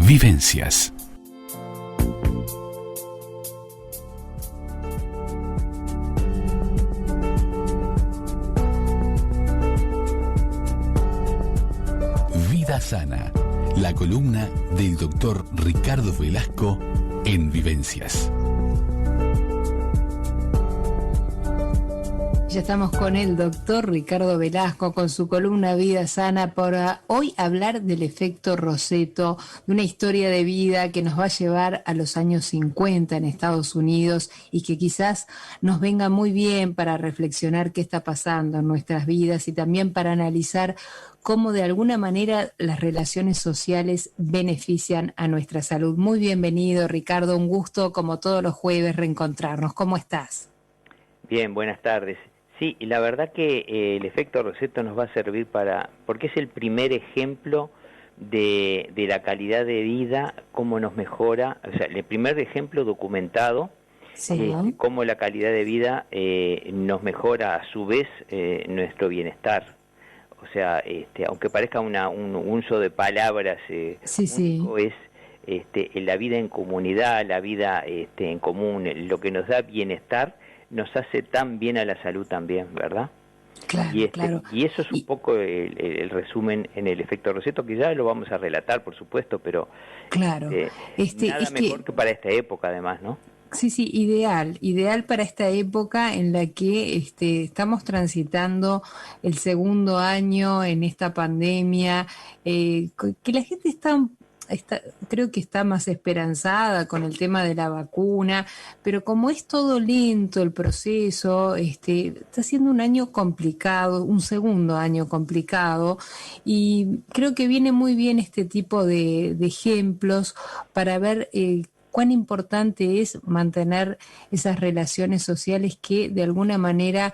Vivencias. Vida Sana, la columna del doctor Ricardo Velasco en Vivencias. Ya estamos con el doctor Ricardo Velasco con su columna Vida Sana para hoy hablar del efecto Roseto, de una historia de vida que nos va a llevar a los años 50 en Estados Unidos y que quizás nos venga muy bien para reflexionar qué está pasando en nuestras vidas y también para analizar cómo de alguna manera las relaciones sociales benefician a nuestra salud. Muy bienvenido, Ricardo, un gusto como todos los jueves reencontrarnos. ¿Cómo estás? Bien, buenas tardes. Sí, y la verdad que el efecto Roseto nos va a servir porque es el primer ejemplo de la calidad de vida, cómo nos mejora, o sea, el primer ejemplo documentado, Sí. Cómo la calidad de vida nos mejora a su vez nuestro bienestar. O sea, aunque parezca un uso de palabras único, es la vida en comunidad, la vida en común, lo que nos da bienestar, nos hace tan bien a la salud también, ¿verdad? Claro, claro. Y eso es un poco el resumen en el efecto Roseto, que ya lo vamos a relatar, por supuesto, pero claro. nada mejor que para esta época, además, ¿no? Sí, ideal para esta época en la que estamos transitando el segundo año en esta pandemia, que la gente creo que está más esperanzada con el tema de la vacuna, pero como es todo lento el proceso, está siendo un año complicado, un segundo año complicado, y creo que viene muy bien este tipo de ejemplos para ver cuán importante es mantener esas relaciones sociales que de alguna manera,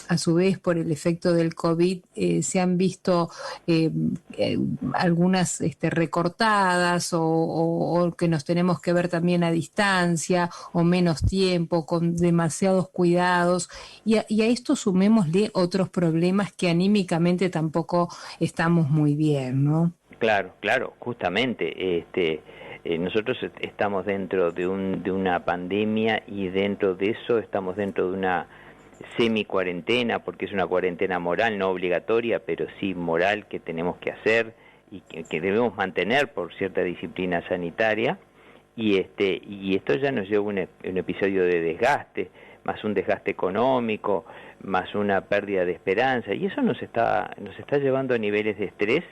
a su vez por el efecto del COVID, se han visto algunas recortadas o que nos tenemos que ver también a distancia o menos tiempo, con demasiados cuidados. Y a esto sumémosle otros problemas que anímicamente tampoco estamos muy bien, ¿no? Claro, justamente, nosotros estamos dentro de una pandemia y dentro de eso estamos dentro de una semi-cuarentena, porque es una cuarentena moral, no obligatoria, pero sí moral, que tenemos que hacer y que debemos mantener por cierta disciplina sanitaria, y esto ya nos lleva un episodio de desgaste, más un desgaste económico, más una pérdida de esperanza, y eso nos está llevando a niveles de estrés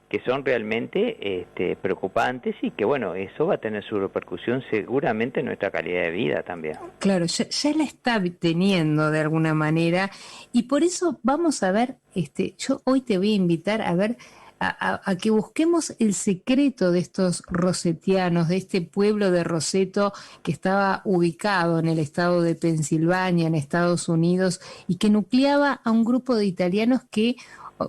que son realmente preocupantes, y que bueno, eso va a tener su repercusión seguramente en nuestra calidad de vida también. Claro, ya la está teniendo de alguna manera, y por eso vamos a ver, yo hoy te voy a invitar a ver, a que busquemos el secreto de estos rosetianos, de este pueblo de Roseto que estaba ubicado en el estado de Pensilvania, en Estados Unidos, y que nucleaba a un grupo de italianos que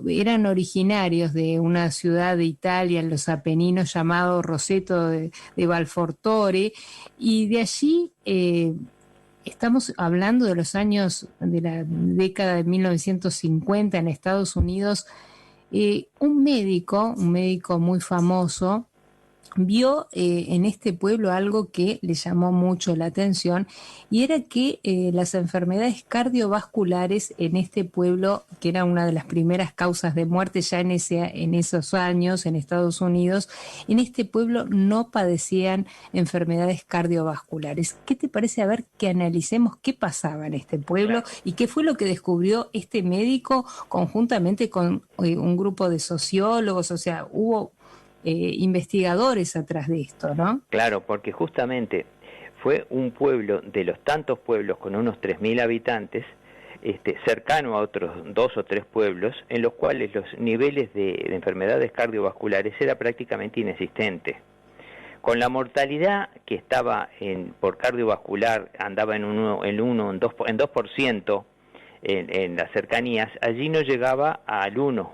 eran originarios de una ciudad de Italia en los Apeninos llamado Roseto de Valfortore, y de allí estamos hablando de los años de la década de 1950 en Estados Unidos. Un médico muy famoso vio en este pueblo algo que le llamó mucho la atención, y era que las enfermedades cardiovasculares en este pueblo, que era una de las primeras causas de muerte ya en esos años en Estados Unidos, en este pueblo no padecían enfermedades cardiovasculares. ¿Qué te parece? A ver, que analicemos qué pasaba en este pueblo y qué fue lo que descubrió este médico conjuntamente con un grupo de sociólogos. O sea, hubo investigadores atrás de esto, ¿no? Claro, porque justamente fue un pueblo de los tantos pueblos con unos 3.000 habitantes, cercano a otros 2 o 3 pueblos, en los cuales los niveles de enfermedades cardiovasculares era prácticamente inexistente. Con la mortalidad que estaba por cardiovascular, andaba en 2% en las cercanías, allí no llegaba al 1%.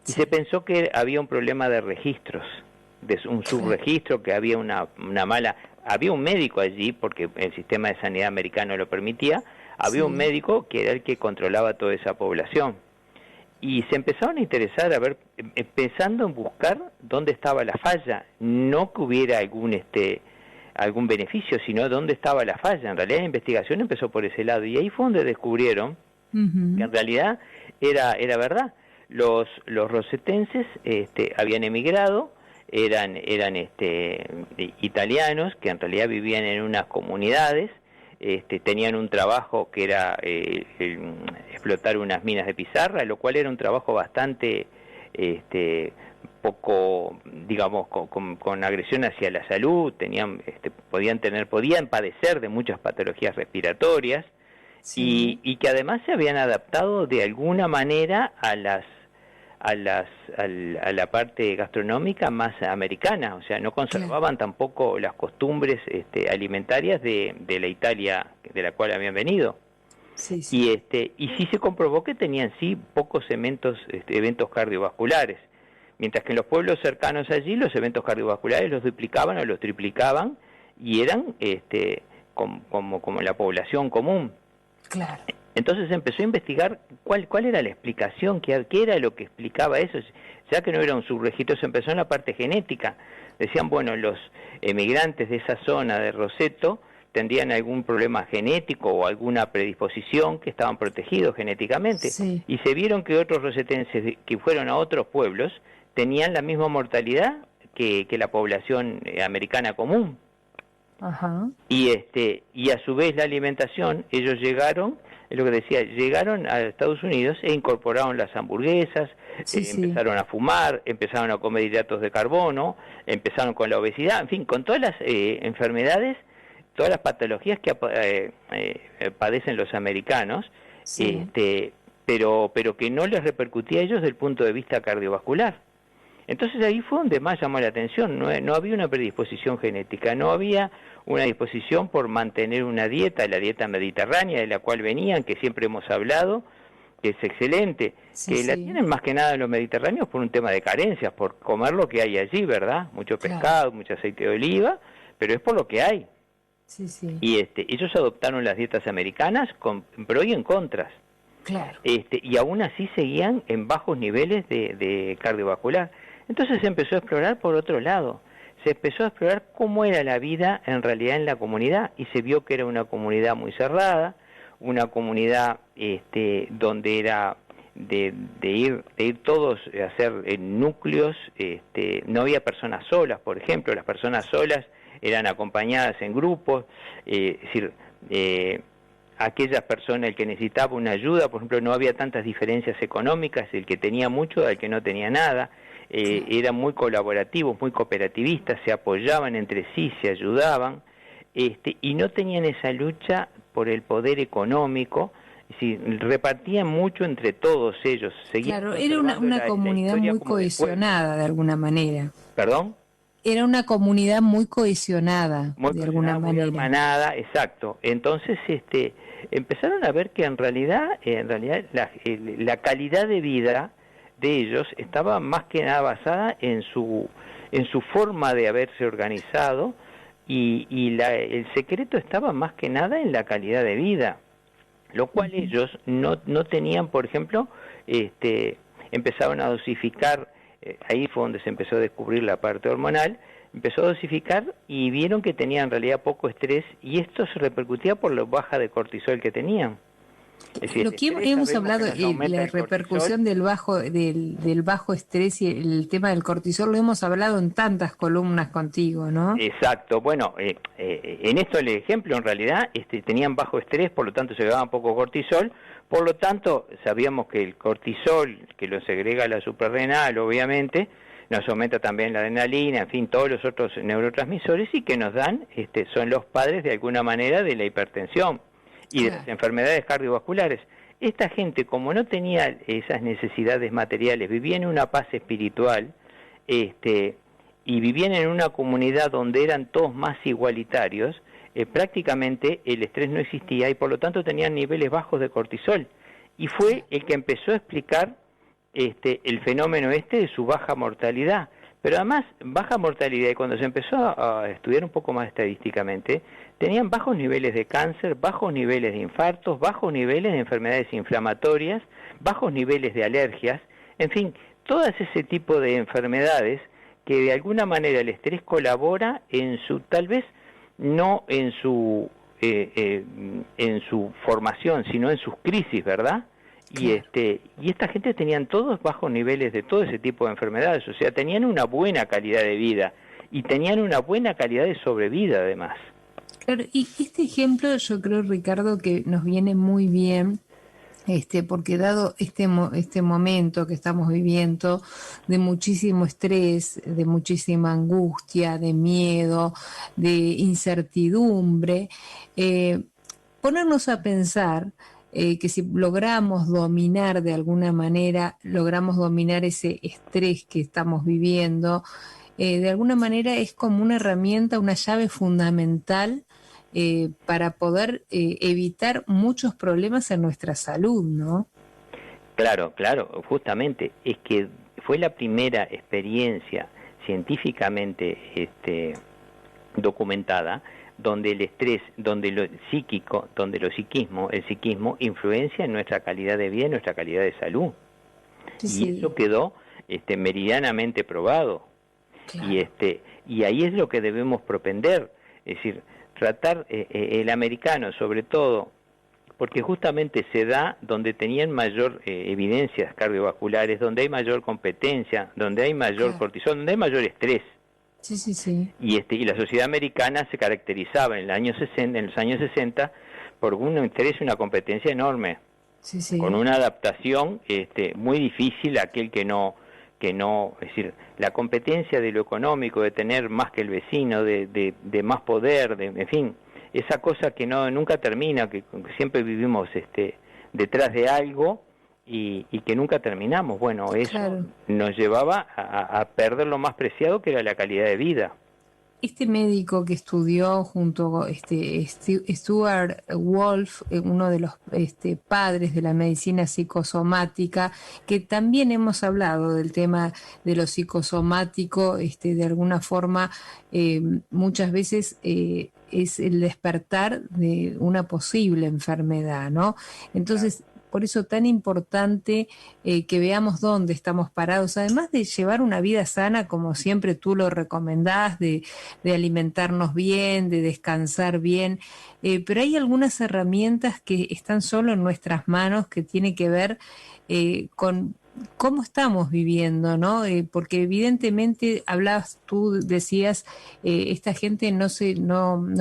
Y se pensó que había un problema de registros, de un subregistro, que había una mala... Había un médico allí, porque el sistema de sanidad americano lo permitía, había un médico que era el que controlaba toda esa población. y se empezaron a interesar, a ver, pensando en buscar dónde estaba la falla, no que hubiera algún beneficio, sino dónde estaba la falla. En realidad la investigación empezó por ese lado, y ahí fue donde descubrieron que en realidad era verdad. Los rosetenses habían emigrado, eran italianos que en realidad vivían en unas comunidades, tenían un trabajo que era explotar unas minas de pizarra, lo cual era un trabajo bastante poco, digamos, con agresión hacia la salud, podían padecer de muchas patologías respiratorias, sí. y que además se habían adaptado de alguna manera a la parte gastronómica más americana, o sea, no conservaban tampoco las costumbres alimentarias de la Italia de la cual habían venido. Sí, sí. Y sí se comprobó que tenían pocos eventos cardiovasculares, mientras que en los pueblos cercanos allí los eventos cardiovasculares los duplicaban o los triplicaban, y eran como la población común. Claro. Entonces empezó a investigar cuál era la explicación, qué era lo que explicaba eso, ya que no era un subregistro. Se empezó en la parte genética. Decían, bueno, los emigrantes de esa zona de Roseto tendrían algún problema genético o alguna predisposición, que estaban protegidos genéticamente, sí. Y se vieron que otros rosetenses que fueron a otros pueblos tenían la misma mortalidad que la población americana común. Ajá. Y a su vez la alimentación, ellos llegaron a Estados Unidos e incorporaron las hamburguesas, empezaron a fumar, empezaron a comer hidratos de carbono, empezaron con la obesidad, en fin, con todas las enfermedades, todas las patologías que padecen los americanos, sí. Pero que no les repercutía a ellos desde el punto de vista cardiovascular. Entonces ahí fue donde más llamó la atención. No había una predisposición genética, no había una disposición por mantener una dieta, la dieta mediterránea de la cual venían, que siempre hemos hablado, que es excelente, sí, que la tienen más que nada los mediterráneos por un tema de carencias, por comer lo que hay allí, ¿verdad? Mucho pescado, mucho aceite de oliva, pero es por lo que hay. Sí, sí. Y ellos adoptaron las dietas americanas con pro y en contras. Claro. Y aún así seguían en bajos niveles de cardiovascular. Entonces se empezó a explorar por otro lado. Se empezó a explorar cómo era la vida en realidad en la comunidad, y se vio que era una comunidad muy cerrada, una comunidad donde era de ir todos a hacer núcleos, no había personas solas, por ejemplo, las personas solas eran acompañadas en grupos, es decir, aquellas personas, el que necesitaba una ayuda, por ejemplo, no había tantas diferencias económicas, el que tenía mucho al que no tenía nada. Eran muy colaborativos, muy cooperativistas, se apoyaban entre sí, se ayudaban, y no tenían esa lucha por el poder económico, repartían mucho entre todos ellos. Claro, era una comunidad muy cohesionada de alguna manera. ¿Perdón? Era una comunidad muy cohesionada, de alguna manera. Muy hermanada, exacto. Entonces empezaron a ver que en realidad la calidad de vida de ellos estaba más que nada basada en su forma de haberse organizado, y el secreto estaba más que nada en la calidad de vida, lo cual ellos no tenían. Por ejemplo, empezaron a dosificar, ahí fue donde se empezó a descubrir la parte hormonal, empezó a dosificar y vieron que tenían en realidad poco estrés, y esto se repercutía por la baja de cortisol que tenían. Es decir, lo que hemos hablado, la repercusión del bajo estrés y el tema del cortisol, lo hemos hablado en tantas columnas contigo, ¿no? Exacto. Bueno, en esto el ejemplo, en realidad, tenían bajo estrés, por lo tanto se llevaban poco cortisol, por lo tanto sabíamos que el cortisol, que lo segrega la suprarrenal, obviamente, nos aumenta también la adrenalina, en fin, todos los otros neurotransmisores, y que nos dan, son los padres de alguna manera de la hipertensión y de las enfermedades cardiovasculares. Esta gente, como no tenía esas necesidades materiales, vivía en una paz espiritual, y vivían en una comunidad donde eran todos más igualitarios, prácticamente el estrés no existía, y por lo tanto tenían niveles bajos de cortisol. Y fue el que empezó a explicar el fenómeno de su baja mortalidad. pero además baja mortalidad, y cuando se empezó a estudiar un poco más estadísticamente, tenían bajos niveles de cáncer, bajos niveles de infartos, bajos niveles de enfermedades inflamatorias, bajos niveles de alergias, en fin, todas ese tipo de enfermedades que de alguna manera el estrés colabora en su, tal vez no en su formación, sino en sus crisis, ¿verdad? Claro. Y esta gente tenían todos bajos niveles de todo ese tipo de enfermedades, o sea, tenían una buena calidad de vida y tenían una buena calidad de sobrevida además. Claro, y este ejemplo yo creo, Ricardo, que nos viene muy bien, porque dado este momento que estamos viviendo de muchísimo estrés, de muchísima angustia, de miedo, de incertidumbre, ponernos a pensar que si logramos dominar de alguna manera, logramos dominar ese estrés que estamos viviendo, de alguna manera es como una herramienta, una llave fundamental para poder evitar muchos problemas en nuestra salud, ¿no? Claro, claro, justamente, es que fue la primera experiencia científicamente documentada donde el estrés, donde lo psíquico, donde el psiquismo influencia en nuestra calidad de vida, en nuestra calidad de salud. Sí. Y eso quedó meridianamente probado. Claro. Y ahí es lo que debemos propender, es decir, tratar el americano sobre todo, porque justamente se da donde tenían mayor evidencias cardiovasculares, donde hay mayor competencia, donde hay mayor cortisol, donde hay mayor estrés. Sí, sí, sí. Y la sociedad americana se caracterizaba en los años 60 por un interés y una competencia enorme, sí, sí. Con una adaptación muy difícil a aquel que no, es decir, la competencia de lo económico, de tener más que el vecino, de más poder, en fin, esa cosa que nunca termina, que siempre vivimos detrás de algo y que nunca terminamos. Bueno, eso nos llevaba a perder lo más preciado, que era la calidad de vida. Este médico que estudió junto con Stuart Wolf, uno de los padres de la medicina psicosomática, que también hemos hablado del tema de lo psicosomático, de alguna forma muchas veces es el despertar de una posible enfermedad, ¿no? Entonces, por eso tan importante que veamos dónde estamos parados, además de llevar una vida sana, como siempre tú lo recomendás, de alimentarnos bien, de descansar bien, pero hay algunas herramientas que están solo en nuestras manos, que tiene que ver con cómo estamos viviendo, ¿no? Porque evidentemente decías, esta gente no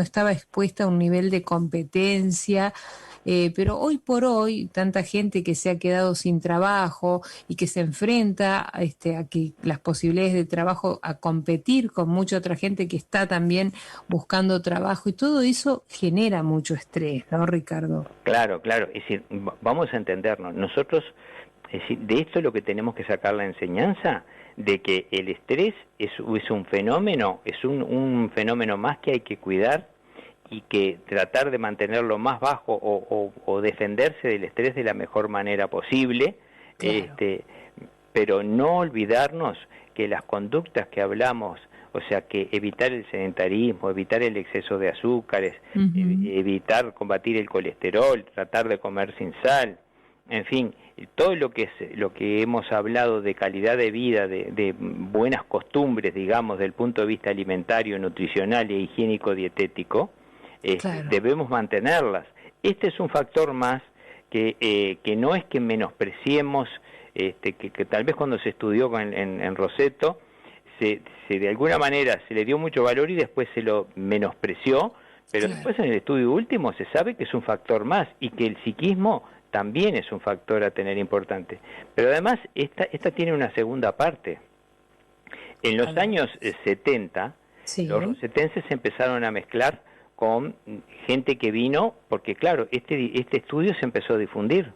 estaba expuesta a un nivel de competencia. Pero hoy por hoy, tanta gente que se ha quedado sin trabajo y que se enfrenta a que las posibilidades de trabajo, a competir con mucha otra gente que está también buscando trabajo, y todo eso genera mucho estrés, ¿no, Ricardo? Claro, claro. Es decir, vamos a entendernos. Nosotros, es decir, de esto es lo que tenemos que sacar la enseñanza, de que el estrés es un fenómeno, es un fenómeno más que hay que cuidar, y que tratar de mantenerlo más bajo o defenderse del estrés de la mejor manera posible, claro. Pero no olvidarnos que las conductas que hablamos, o sea, que evitar el sedentarismo, evitar el exceso de azúcares, evitar combatir el colesterol, tratar de comer sin sal, en fin, todo lo que hemos hablado de calidad de vida, de buenas costumbres, digamos, del punto de vista alimentario, nutricional e higiénico dietético, claro. Debemos mantenerlas. Este es un factor más que no es que menospreciemos, que tal vez cuando se estudió en Rosetto se de alguna manera se le dio mucho valor y después se lo menospreció, pero claro. Después en el estudio último se sabe que es un factor más y que el psiquismo también es un factor a tener importante. Pero además esta tiene una segunda parte. En los años 70, sí. Los rosetenses empezaron a mezclar con gente que vino, porque claro, este estudio se empezó a difundir.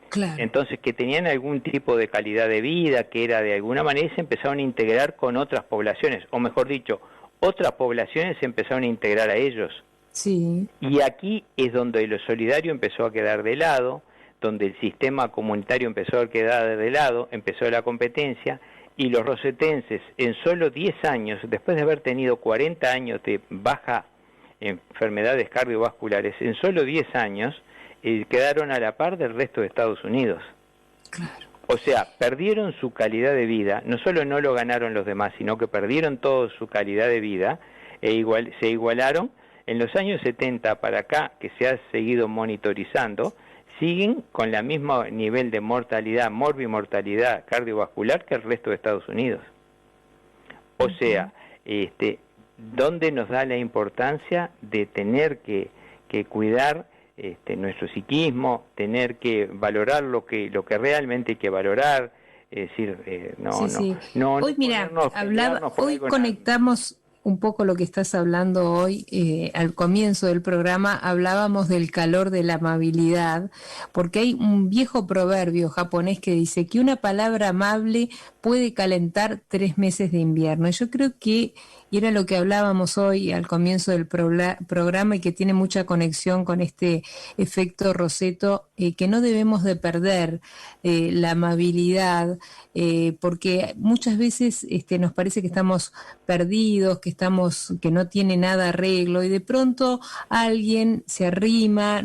Claro. Entonces, que tenían algún tipo de calidad de vida, que era de alguna manera, se empezaron a integrar con otras poblaciones, o mejor dicho, otras poblaciones se empezaron a integrar a ellos. Sí. Y aquí es donde lo solidario empezó a quedar de lado, donde el sistema comunitario empezó a quedar de lado, empezó la competencia, Y los rosetenses en solo 10 años, después de haber tenido 40 años de baja enfermedades cardiovasculares, en solo 10 años quedaron a la par del resto de Estados Unidos. Claro. O sea, perdieron su calidad de vida, no solo no lo ganaron los demás, sino que perdieron toda su calidad de vida, se igualaron. En los años 70 para acá, que se ha seguido monitorizando, siguen con el mismo nivel de mortalidad, morbimortalidad cardiovascular que el resto de Estados Unidos. O sea, ¿dónde nos da la importancia de tener que cuidar nuestro psiquismo, tener que valorar lo que realmente hay que valorar? Es decir, Hoy, mira, hoy conectamos un poco lo que estás hablando hoy. Al comienzo del programa hablábamos del calor de la amabilidad, porque hay un viejo proverbio japonés que dice que una palabra amable puede calentar 3 meses de invierno. Yo creo que, y era lo que hablábamos hoy al comienzo del programa y que tiene mucha conexión con este efecto Roseto, que no debemos de perder la amabilidad, porque muchas veces nos parece que estamos perdidos, que no tiene nada arreglo, y de pronto alguien se arrima,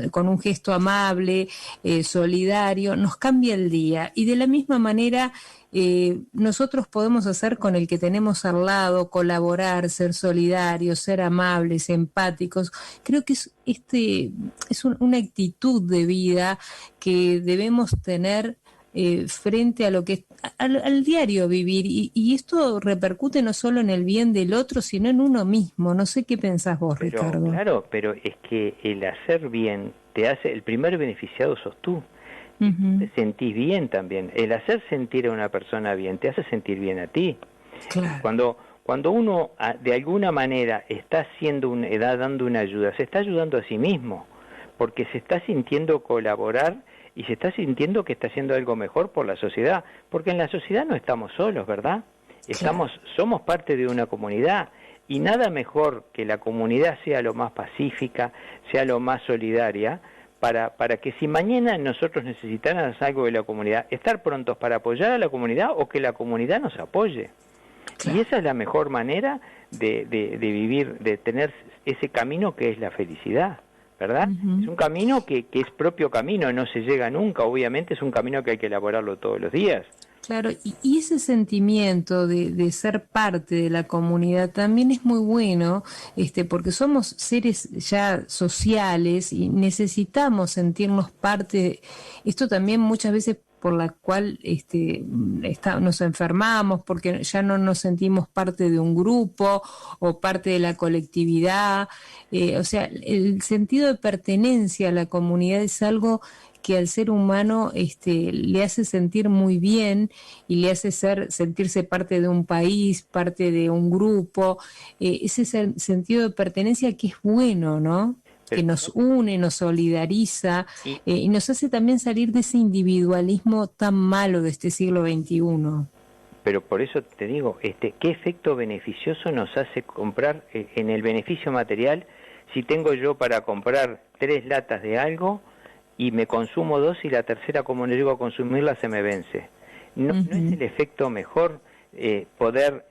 con un gesto amable, solidario, nos cambia el día. Y de la misma manera nosotros podemos hacer con el que tenemos al lado, colaborar, ser solidarios, ser amables, empáticos. Creo que es una actitud de vida que debemos tener frente a lo que al diario vivir, y esto repercute no solo en el bien del otro, sino en uno mismo. No sé qué pensás vos, Ricardo. Claro, pero es que el hacer bien te hace, el primer beneficiado sos tú. Te sentís bien también. El hacer sentir a una persona bien te hace sentir bien a ti. Claro. Cuando uno de alguna manera está dando una ayuda, se está ayudando a sí mismo, porque se está sintiendo colaborar y se está sintiendo que está haciendo algo mejor por la sociedad, porque en la sociedad no estamos solos, ¿verdad? Somos parte de una comunidad, y nada mejor que la comunidad sea lo más pacífica, sea lo más solidaria, para que si mañana nosotros necesitáramos algo de la comunidad, estar prontos para apoyar a la comunidad o que la comunidad nos apoye. Claro. Y esa es la mejor manera de vivir, de tener ese camino que es la felicidad, ¿verdad? Es un camino que es propio camino, no se llega nunca, obviamente es un camino que hay que elaborarlo todos los días. Claro, y ese sentimiento de ser parte de la comunidad también es muy bueno, porque somos seres ya sociales y necesitamos sentirnos parte. Esto también muchas veces por la cual nos enfermamos, porque ya no nos sentimos parte de un grupo o parte de la colectividad. O sea, el sentido de pertenencia a la comunidad es algo que al ser humano le hace sentir muy bien y le hace sentirse parte de un país, parte de un grupo. Ese es el sentido de pertenencia que es bueno, ¿no? Que nos une, nos solidariza y nos hace también salir de ese individualismo tan malo de este siglo XXI. Pero por eso te digo, ¿qué efecto beneficioso nos hace comprar en el beneficio material si tengo yo para comprar 3 latas de algo y me consumo 2 y la tercera, como no llego a consumirla, se me vence? ¿No es el efecto mejor poder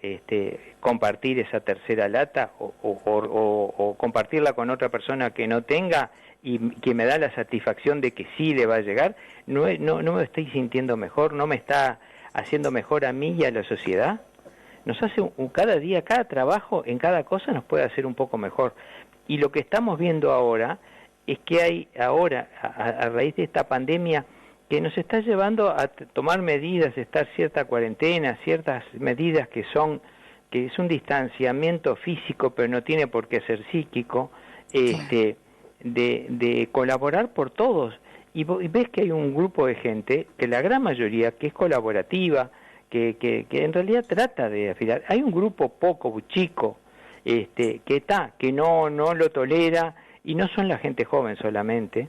compartir esa tercera lata o compartirla con otra persona que no tenga y que me da la satisfacción de que sí le va a llegar? ¿No me estoy sintiendo mejor? ¿No me está haciendo mejor a mí y a la sociedad? Nos hace cada día, cada trabajo, en cada cosa nos puede hacer un poco mejor. Y lo que estamos viendo ahora es que hay ahora, a raíz de esta pandemia, que nos está llevando a tomar medidas, estar cierta cuarentena, ciertas medidas que es un distanciamiento físico, pero no tiene por qué ser psíquico, de colaborar por todos. Y ves que hay un grupo de gente, que la gran mayoría, que es colaborativa, que en realidad trata de afilar. Hay un grupo poco chico, que no lo tolera, y no son la gente joven solamente,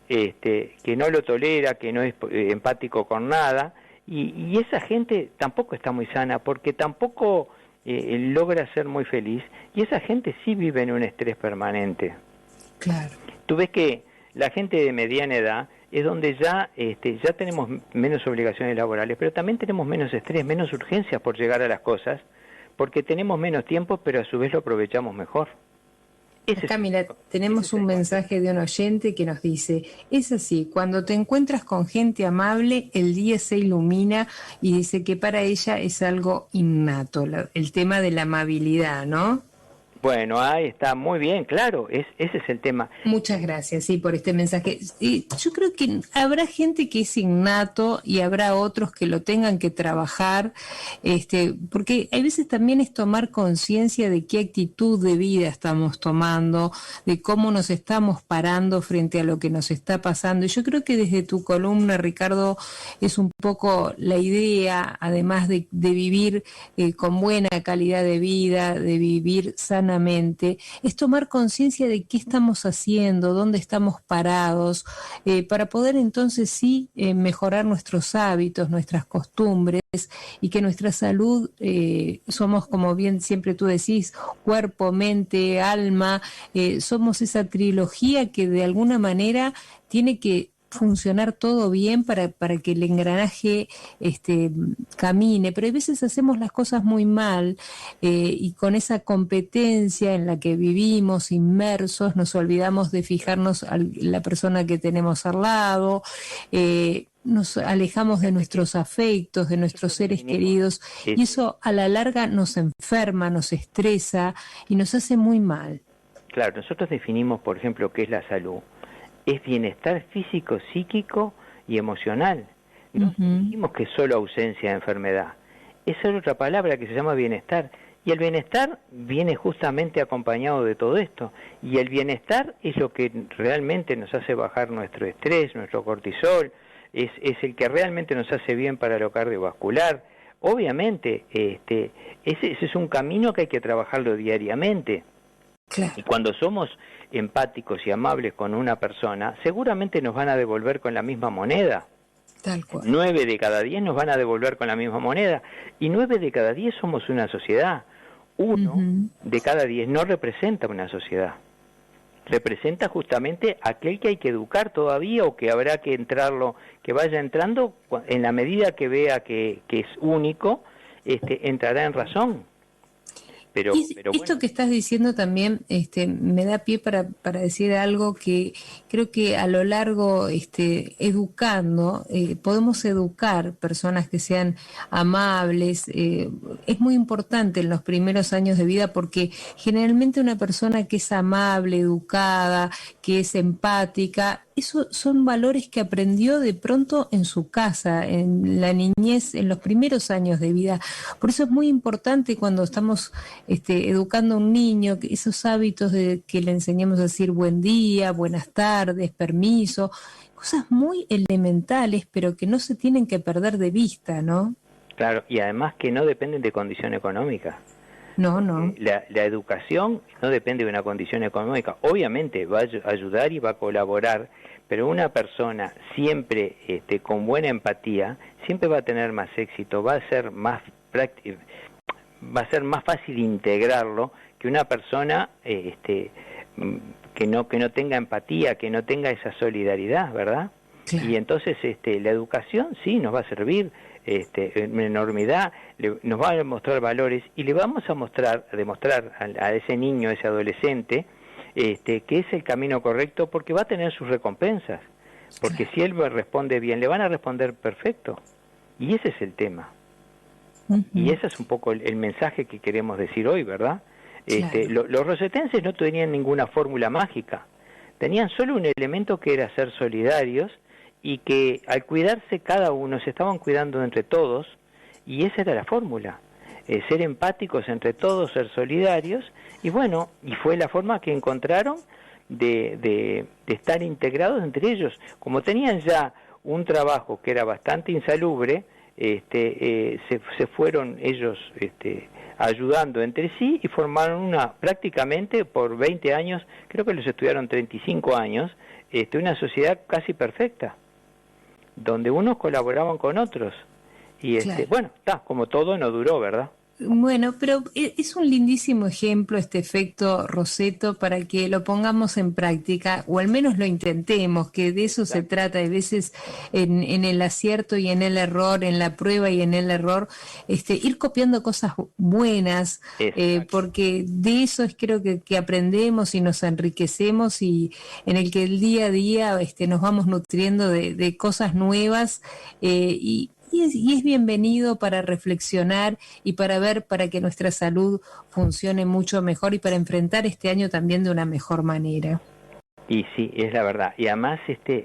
que no lo tolera, que no es empático con nada, y esa gente tampoco está muy sana, porque tampoco logra ser muy feliz, y esa gente sí vive en un estrés permanente. Claro. Tú ves que la gente de mediana edad es donde ya tenemos menos obligaciones laborales, pero también tenemos menos estrés, menos urgencias por llegar a las cosas, porque tenemos menos tiempo, pero a su vez lo aprovechamos mejor. Acá, mira, tenemos un mensaje de un oyente que nos dice, es así, cuando te encuentras con gente amable, el día se ilumina, y dice que para ella es algo innato, el tema de la amabilidad, ¿no? Bueno, ahí está, muy bien, claro, ese es el tema. Muchas gracias, sí, por este mensaje. Yo creo que habrá gente que es innato y habrá otros que lo tengan que trabajar, porque hay veces también es tomar conciencia de qué actitud de vida estamos tomando, de cómo nos estamos parando frente a lo que nos está pasando. Y yo creo que desde tu columna, Ricardo, es un poco la idea, además de vivir con buena calidad de vida, de vivir sanamente, es tomar conciencia de qué estamos haciendo, dónde estamos parados, para poder entonces sí mejorar nuestros hábitos, nuestras costumbres, y que nuestra salud, somos, como bien siempre tú decís, cuerpo, mente, alma, somos esa trilogía que de alguna manera tiene que funcionar todo bien para que el engranaje camine, pero a veces hacemos las cosas muy mal, y con esa competencia en la que vivimos inmersos nos olvidamos de fijarnos a la persona que tenemos al lado, nos alejamos de nuestros afectos, de nuestros seres queridos, y eso a la larga nos enferma, nos estresa y nos hace muy mal. Claro, nosotros definimos, por ejemplo, qué es la salud. Es bienestar físico, psíquico y emocional. No decimos que es solo ausencia de enfermedad. Esa es otra palabra que se llama bienestar. Y el bienestar viene justamente acompañado de todo esto. Y el bienestar es lo que realmente nos hace bajar nuestro estrés, nuestro cortisol, es el que realmente nos hace bien para lo cardiovascular. Obviamente, ese es un camino que hay que trabajarlo diariamente. Claro. Y cuando somos empáticos y amables con una persona, seguramente nos van a devolver con la misma moneda. Tal cual. 9 de cada 10 nos van a devolver con la misma moneda. Y 9 de cada 10 somos una sociedad. 1 de cada 10 no representa una sociedad. Representa justamente aquel que hay que educar todavía, o que habrá que entrarlo, que vaya entrando en la medida que vea que es único, entrará en razón. Pero esto bueno, que estás diciendo también me da pie para decir algo que creo que a lo largo, educando, podemos educar personas que sean amables. Es muy importante en los primeros años de vida, porque generalmente una persona que es amable, educada, que es empática, esos son valores que aprendió de pronto en su casa, en la niñez, en los primeros años de vida. Por eso es muy importante cuando estamos educando a un niño, que esos hábitos de que le enseñemos a decir buen día, buenas tardes, permiso, cosas muy elementales, pero que no se tienen que perder de vista, ¿no? Claro, y además que no dependen de condición económica. No. La educación no depende de una condición económica. Obviamente va a ayudar y va a colaborar, pero una persona siempre con buena empatía siempre va a tener más éxito, va a ser más práctico, va a ser más fácil integrarlo que una persona que no tenga empatía, que no tenga esa solidaridad, ¿verdad? Claro. Y entonces la educación sí nos va a servir en enormidad, nos va a demostrar valores, y le vamos a demostrar a ese niño, a ese adolescente, que es el camino correcto, porque va a tener sus recompensas, porque claro, si él responde bien, le van a responder perfecto, y ese es el tema. Y ese es un poco el mensaje que queremos decir hoy, ¿verdad? Claro. Los rosetenses no tenían ninguna fórmula mágica, tenían solo un elemento, que era ser solidarios, y que al cuidarse cada uno se estaban cuidando entre todos, y esa era la fórmula, ser empáticos entre todos, ser solidarios, y bueno, y fue la forma que encontraron de estar integrados entre ellos. Como tenían ya un trabajo que era bastante insalubre, se fueron ellos ayudando entre sí, y formaron prácticamente por 20 años, creo que los estudiaron 35 años, una sociedad casi perfecta, donde unos colaboraban con otros. Y claro, bueno, como todo no duró, ¿verdad? Bueno, pero es un lindísimo ejemplo este efecto Roseto para que lo pongamos en práctica, o al menos lo intentemos, que de eso se trata. A veces en el acierto y en el error, en la prueba y en el error, ir copiando cosas buenas, porque de eso es creo que aprendemos y nos enriquecemos, y en el que el día a día nos vamos nutriendo de cosas nuevas, y es bienvenido para reflexionar y para ver, para que nuestra salud funcione mucho mejor y para enfrentar este año también de una mejor manera. Y sí, es la verdad. Y además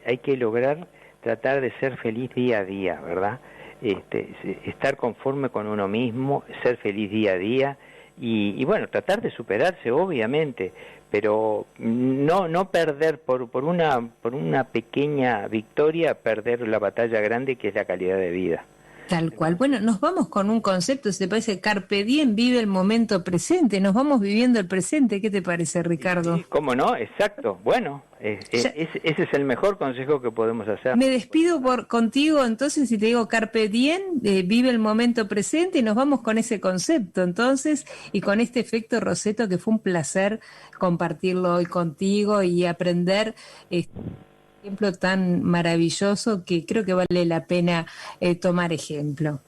hay que lograr tratar de ser feliz día a día, ¿verdad? Estar conforme con uno mismo, ser feliz día a día y bueno, tratar de superarse, obviamente, pero no perder por una pequeña victoria, perder la batalla grande que es la calidad de vida. Tal cual. Bueno, nos vamos con un concepto, ¿se te parece? Carpe diem, vive el momento presente. Nos vamos viviendo el presente. ¿Qué te parece, Ricardo? Sí, ¿cómo no? Exacto. Bueno, ese es el mejor consejo que podemos hacer. Me despido contigo entonces y te digo Carpe diem, vive el momento presente, y nos vamos con ese concepto entonces y con este efecto Roseto, que fue un placer compartirlo hoy contigo y aprender ejemplo tan maravilloso que creo que vale la pena tomar ejemplo.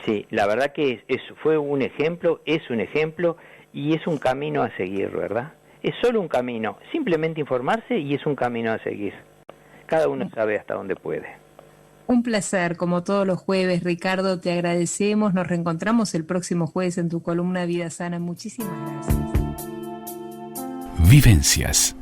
Sí, la verdad que fue un ejemplo, es un ejemplo y es un camino a seguir, ¿verdad? Es solo un camino, simplemente informarse y es un camino a seguir. Cada uno sabe hasta dónde puede. Un placer, como todos los jueves, Ricardo, te agradecemos. Nos reencontramos el próximo jueves en tu columna Vida Sana. Muchísimas gracias. Vivencias.